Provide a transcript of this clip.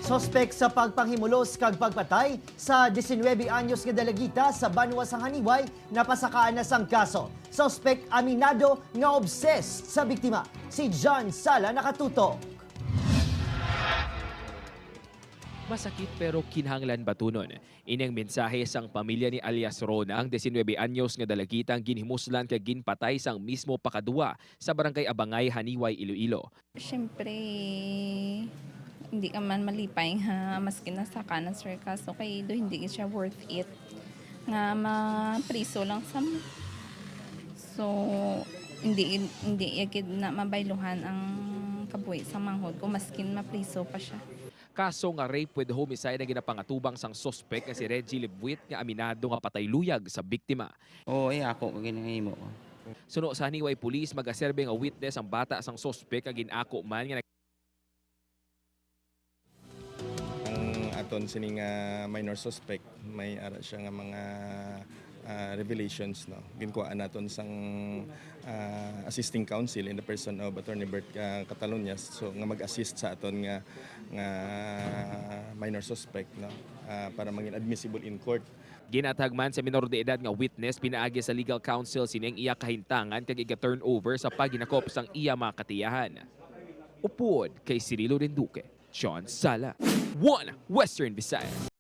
Suspek sa pagpanghimulos kag pagpatay sa 19 anyos nga dalagita sa Banwa sang Haniway napasakaan na sang kaso. Suspek aminado nga obsessed sa biktima. Si John Sala nakatutok. Masakit pero kinahanglan batunon. Ining mensahe sang pamilya ni alias Rona, ang 19 anyos nga dalagitang ginhimuslan kag ginpatay sang mismo pakadua sa barangay Abangay, Haniway, Iloilo. Siyempre, hindi ka man malipay nga maski nasaka na sir kaso kay do hindi siya worth it nga mapriso lang sa so hindi yakid na mabayluhan ang kabuhi sa manghod ko maskin mapriso pa siya. Kaso nga rape with homicide ang ginapangatubang sang suspek nga si Reggie Libwit nga aminado nga patay luyag sa biktima. Oo, ako ginahimo. Suno sa Haniway Police magaserbe nga witness ang bata sang suspek nga ginako man nga aton sining minor suspect may ara siya nga mga revelations no ginkuhaan naton sang assisting counsel in the person of Attorney Bert Catalonia so nga mag-assist sa aton nga minor suspect no para maging admissible in court. ginatagman sa minor de edad nga witness pinaagi sa legal counsel sining iya kahintangan kag iga-turn over sa paginakop sang iya mga katiyahan. Upod kay Cirilo Renduque, John Sala, 1 Western Visayas.